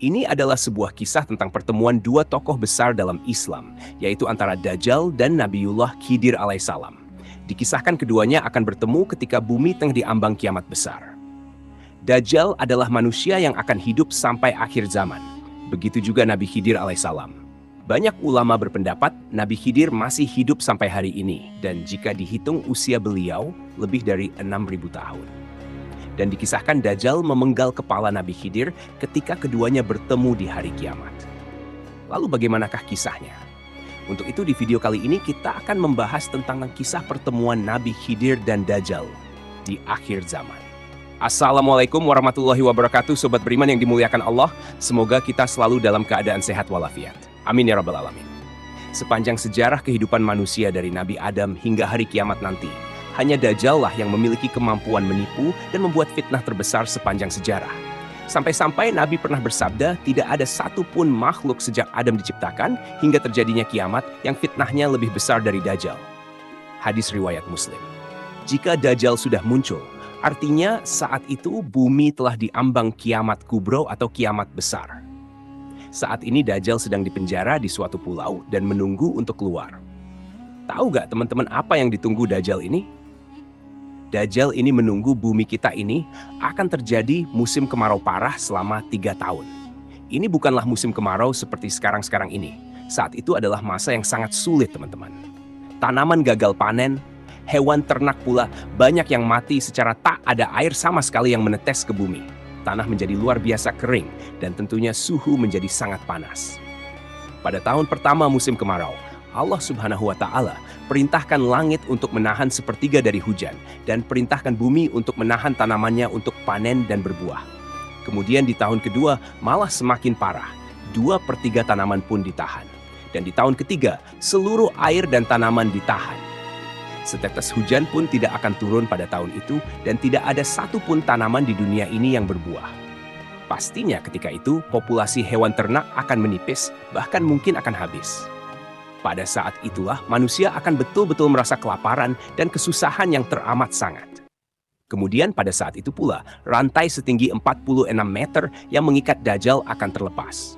Ini adalah sebuah kisah tentang pertemuan dua tokoh besar dalam Islam, yaitu antara Dajjal dan Nabiullah Khidir alaihissalam. Dikisahkan keduanya akan bertemu ketika bumi tengah diambang kiamat besar. Dajjal adalah manusia yang akan hidup sampai akhir zaman. Begitu juga Nabi Khidir alaihissalam. Banyak ulama berpendapat Nabi Khidir masih hidup sampai hari ini, dan jika dihitung usia beliau lebih dari 6.000 tahun. Dan dikisahkan Dajjal memenggal kepala Nabi Khidir ketika keduanya bertemu di hari kiamat. Lalu bagaimanakah kisahnya? Untuk itu di video kali ini kita akan membahas tentang kisah pertemuan Nabi Khidir dan Dajjal di akhir zaman. Assalamualaikum warahmatullahi wabarakatuh, sobat beriman yang dimuliakan Allah. Semoga kita selalu dalam keadaan sehat walafiat. Amin ya rabbal alamin. Sepanjang sejarah kehidupan manusia dari Nabi Adam hingga hari kiamat nanti, hanya Dajjal lah yang memiliki kemampuan menipu dan membuat fitnah terbesar sepanjang sejarah. Sampai-sampai Nabi pernah bersabda, tidak ada satupun makhluk sejak Adam diciptakan hingga terjadinya kiamat yang fitnahnya lebih besar dari Dajjal. Hadis riwayat Muslim. Jika Dajjal sudah muncul, artinya saat itu bumi telah diambang kiamat kubro atau kiamat besar. Saat ini Dajjal sedang dipenjara di suatu pulau dan menunggu untuk keluar. Tahu gak teman-teman apa yang ditunggu Dajjal ini? Dajjal ini menunggu bumi kita ini akan terjadi musim kemarau parah selama 3 tahun. Ini bukanlah musim kemarau seperti sekarang-sekarang ini. Saat itu adalah masa yang sangat sulit, teman-teman. Tanaman gagal panen, hewan ternak pula banyak yang mati secara tak ada air sama sekali yang menetes ke bumi. Tanah menjadi luar biasa kering dan tentunya suhu menjadi sangat panas. Pada tahun pertama musim kemarau, Allah Subhanahu wa Ta'ala perintahkan langit untuk menahan sepertiga dari hujan dan perintahkan bumi untuk menahan tanamannya untuk panen dan berbuah. Kemudian di tahun kedua malah semakin parah, 2/3 tanaman pun ditahan. Dan di tahun ketiga seluruh air dan tanaman ditahan. Setetes hujan pun tidak akan turun pada tahun itu dan tidak ada satupun tanaman di dunia ini yang berbuah. Pastinya ketika itu populasi hewan ternak akan menipis, bahkan mungkin akan habis. Pada saat itulah manusia akan betul-betul merasa kelaparan dan kesusahan yang teramat sangat. Kemudian pada saat itu pula, rantai setinggi 46 meter yang mengikat Dajjal akan terlepas.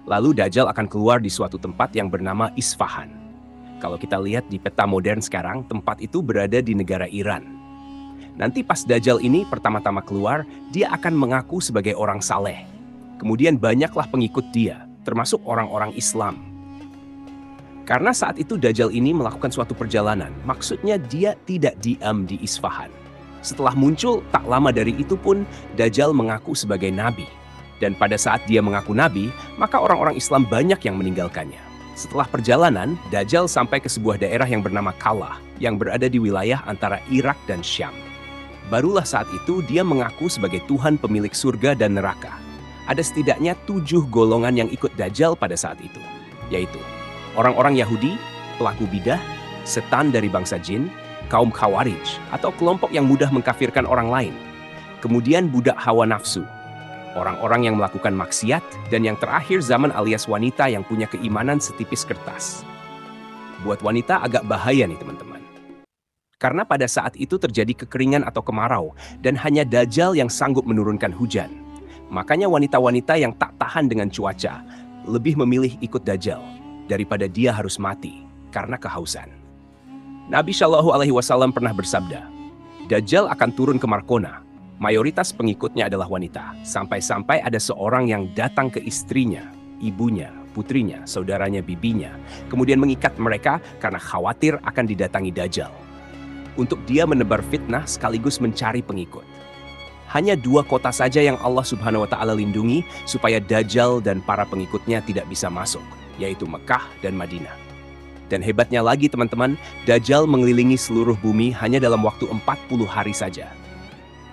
Lalu Dajjal akan keluar di suatu tempat yang bernama Isfahan. Kalau kita lihat di peta modern sekarang, tempat itu berada di negara Iran. Nanti pas Dajjal ini pertama-tama keluar, dia akan mengaku sebagai orang saleh. Kemudian banyaklah pengikut dia, termasuk orang-orang Islam. Karena saat itu Dajjal ini melakukan suatu perjalanan, maksudnya dia tidak diam di Isfahan. Setelah muncul, tak lama dari itu pun Dajjal mengaku sebagai nabi. Dan pada saat dia mengaku nabi, maka orang-orang Islam banyak yang meninggalkannya. Setelah perjalanan, Dajjal sampai ke sebuah daerah yang bernama Kalah, yang berada di wilayah antara Irak dan Syam. Barulah saat itu dia mengaku sebagai Tuhan pemilik surga dan neraka. Ada setidaknya 7 golongan yang ikut Dajjal pada saat itu, yaitu orang-orang Yahudi, pelaku bidah, setan dari bangsa jin, kaum Khawarij, atau kelompok yang mudah mengkafirkan orang lain. Kemudian budak hawa nafsu, orang-orang yang melakukan maksiat, dan yang terakhir zaman alias wanita yang punya keimanan setipis kertas. Buat wanita agak bahaya nih teman-teman. Karena pada saat itu terjadi kekeringan atau kemarau, dan hanya Dajjal yang sanggup menurunkan hujan. Makanya wanita-wanita yang tak tahan dengan cuaca, lebih memilih ikut Dajjal daripada dia harus mati karena kehausan. Nabi Shallallahu Alaihi Wasallam pernah bersabda, Dajjal akan turun ke Markona. Mayoritas pengikutnya adalah wanita, sampai-sampai ada seorang yang datang ke istrinya, ibunya, putrinya, saudaranya, bibinya, kemudian mengikat mereka karena khawatir akan didatangi Dajjal. Untuk dia menebar fitnah sekaligus mencari pengikut. Hanya 2 kota saja yang Allah Subhanahu wa Ta'ala lindungi supaya Dajjal dan para pengikutnya tidak bisa masuk, yaitu Mekah dan Madinah. Dan hebatnya lagi teman-teman, Dajjal mengelilingi seluruh bumi hanya dalam waktu 40 hari saja.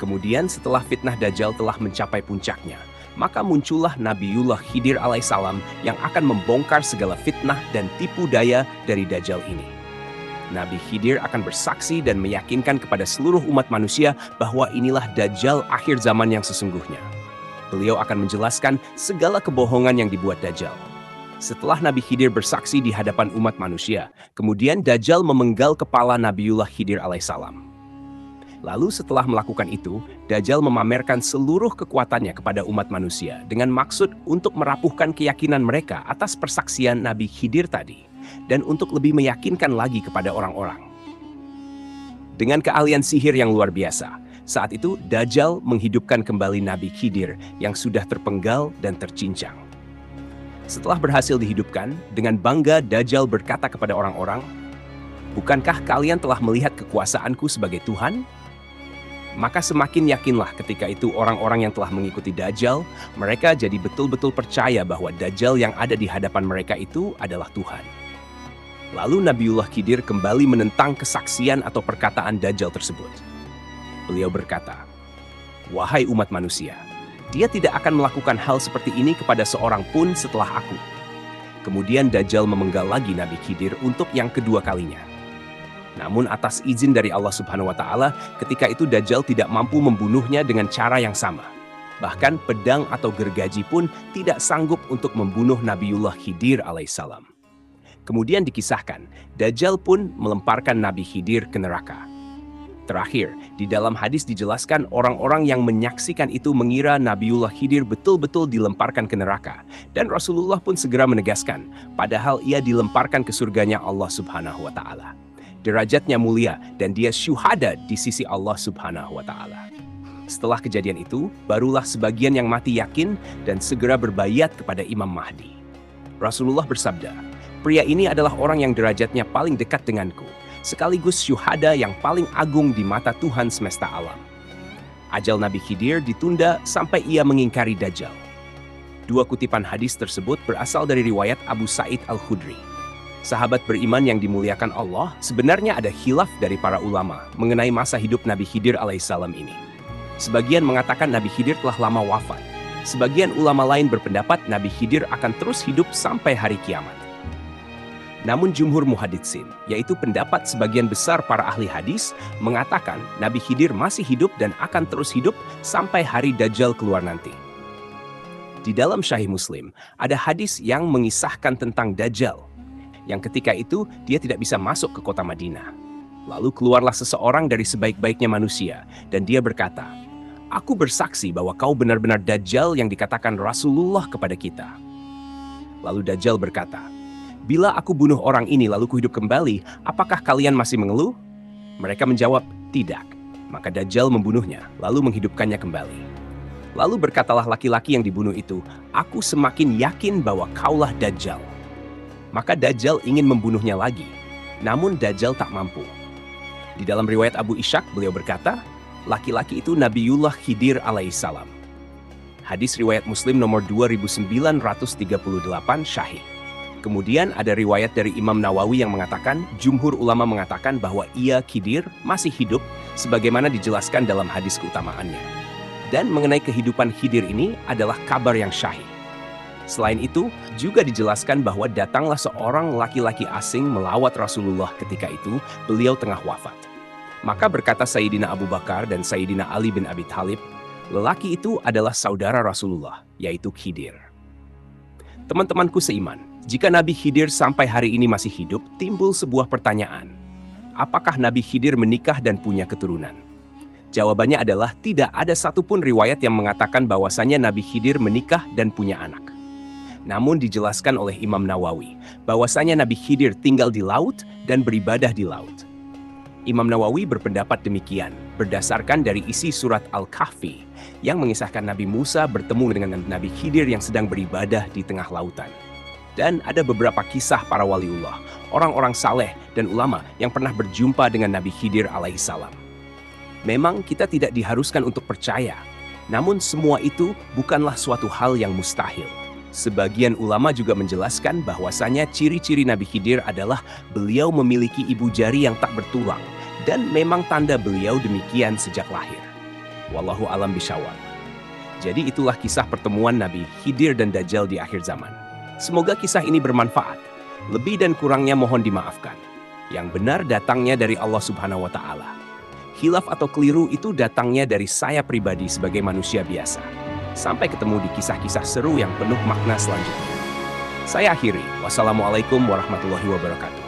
Kemudian setelah fitnah Dajjal telah mencapai puncaknya, maka muncullah Nabiullah Khidir alaihissalam yang akan membongkar segala fitnah dan tipu daya dari Dajjal ini. Nabi Khidir akan bersaksi dan meyakinkan kepada seluruh umat manusia bahwa inilah Dajjal akhir zaman yang sesungguhnya. Beliau akan menjelaskan segala kebohongan yang dibuat Dajjal. Setelah Nabi Khidir bersaksi di hadapan umat manusia, kemudian Dajjal memenggal kepala Nabiullah Khidir alaihissalam. Lalu setelah melakukan itu, Dajjal memamerkan seluruh kekuatannya kepada umat manusia dengan maksud untuk merapuhkan keyakinan mereka atas persaksian Nabi Khidir tadi dan untuk lebih meyakinkan lagi kepada orang-orang. Dengan keahlian sihir yang luar biasa, saat itu Dajjal menghidupkan kembali Nabi Khidir yang sudah terpenggal dan tercincang. Setelah berhasil dihidupkan, dengan bangga Dajjal berkata kepada orang-orang, "Bukankah kalian telah melihat kekuasaanku sebagai Tuhan?" Maka semakin yakinlah ketika itu orang-orang yang telah mengikuti Dajjal, mereka jadi betul-betul percaya bahwa Dajjal yang ada di hadapan mereka itu adalah Tuhan. Lalu Nabiullah Khidir kembali menentang kesaksian atau perkataan Dajjal tersebut. Beliau berkata, "Wahai umat manusia, dia tidak akan melakukan hal seperti ini kepada seorang pun setelah aku." Kemudian Dajjal memenggal lagi Nabi Khidir untuk yang kedua kalinya. Namun atas izin dari Allah Subhanahu wa Ta'ala, ketika itu Dajjal tidak mampu membunuhnya dengan cara yang sama. Bahkan pedang atau gergaji pun tidak sanggup untuk membunuh Nabiullah Khidir alaihissalam. Kemudian dikisahkan, Dajjal pun melemparkan Nabi Khidir ke neraka. Terakhir, di dalam hadis dijelaskan orang-orang yang menyaksikan itu mengira Nabiullah Khidir betul-betul dilemparkan ke neraka. Dan Rasulullah pun segera menegaskan, padahal ia dilemparkan ke surganya Allah Subhanahu wa Ta'ala. Derajatnya mulia dan dia syuhada di sisi Allah Subhanahu wa Ta'ala. Setelah kejadian itu, barulah sebagian yang mati yakin dan segera berbaiat kepada Imam Mahdi. Rasulullah bersabda, "Pria ini adalah orang yang derajatnya paling dekat denganku, sekaligus syuhada yang paling agung di mata Tuhan semesta alam." Ajal Nabi Khidir ditunda sampai ia mengingkari Dajjal. Dua kutipan hadis tersebut berasal dari riwayat Abu Sa'id Al-Khudri. Sahabat beriman yang dimuliakan Allah, sebenarnya ada khilaf dari para ulama mengenai masa hidup Nabi Khidir alaihissalam ini. Sebagian mengatakan Nabi Khidir telah lama wafat. Sebagian ulama lain berpendapat Nabi Khidir akan terus hidup sampai hari kiamat. Namun jumhur muhaditsin, yaitu pendapat sebagian besar para ahli hadis, mengatakan Nabi Khidir masih hidup dan akan terus hidup sampai hari Dajjal keluar nanti. Di dalam Sahih Muslim, ada hadis yang mengisahkan tentang Dajjal, yang ketika itu dia tidak bisa masuk ke kota Madinah. Lalu keluarlah seseorang dari sebaik-baiknya manusia, dan dia berkata, "Aku bersaksi bahwa kau benar-benar Dajjal yang dikatakan Rasulullah kepada kita." Lalu Dajjal berkata, "Bila aku bunuh orang ini lalu kuhidup kembali, apakah kalian masih mengeluh?" Mereka menjawab, "Tidak." Maka Dajjal membunuhnya, lalu menghidupkannya kembali. Lalu berkatalah laki-laki yang dibunuh itu, "Aku semakin yakin bahwa kaulah Dajjal." Maka Dajjal ingin membunuhnya lagi, namun Dajjal tak mampu. Di dalam riwayat Abu Ishaq, beliau berkata, laki-laki itu Nabiullah Khidir alaihissalam. Hadis riwayat Muslim nomor 2938 Syahih. Kemudian ada riwayat dari Imam Nawawi yang mengatakan, jumhur ulama mengatakan bahwa ia Khidir masih hidup sebagaimana dijelaskan dalam hadis keutamaannya. Dan mengenai kehidupan Khidir ini adalah kabar yang syahih. Selain itu, juga dijelaskan bahwa datanglah seorang laki-laki asing melawat Rasulullah ketika itu beliau tengah wafat. Maka berkata Sayyidina Abu Bakar dan Sayyidina Ali bin Abi Thalib, lelaki itu adalah saudara Rasulullah, yaitu Khidir. Teman-temanku seiman, jika Nabi Khidir sampai hari ini masih hidup, timbul sebuah pertanyaan. Apakah Nabi Khidir menikah dan punya keturunan? Jawabannya adalah tidak ada satupun riwayat yang mengatakan bahwasannya Nabi Khidir menikah dan punya anak. Namun dijelaskan oleh Imam Nawawi bahwasanya Nabi Khidir tinggal di laut dan beribadah di laut. Imam Nawawi berpendapat demikian berdasarkan dari isi surat Al-Kahfi yang mengisahkan Nabi Musa bertemu dengan Nabi Khidir yang sedang beribadah di tengah lautan. Dan ada beberapa kisah para waliullah, orang-orang saleh dan ulama yang pernah berjumpa dengan Nabi Khidir alaihissalam. Memang kita tidak diharuskan untuk percaya, namun semua itu bukanlah suatu hal yang mustahil. Sebagian ulama juga menjelaskan bahwasanya ciri-ciri Nabi Khidir adalah beliau memiliki ibu jari yang tak bertulang dan memang tanda beliau demikian sejak lahir. Wallahu alam bishawab. Jadi itulah kisah pertemuan Nabi Khidir dan Dajjal di akhir zaman. Semoga kisah ini bermanfaat. Lebih dan kurangnya mohon dimaafkan. Yang benar datangnya dari Allah Subhanahu wa Ta'ala. Khilaf atau keliru itu datangnya dari saya pribadi sebagai manusia biasa. Sampai ketemu di kisah-kisah seru yang penuh makna selanjutnya. Saya akhiri. Wassalamualaikum warahmatullahi wabarakatuh.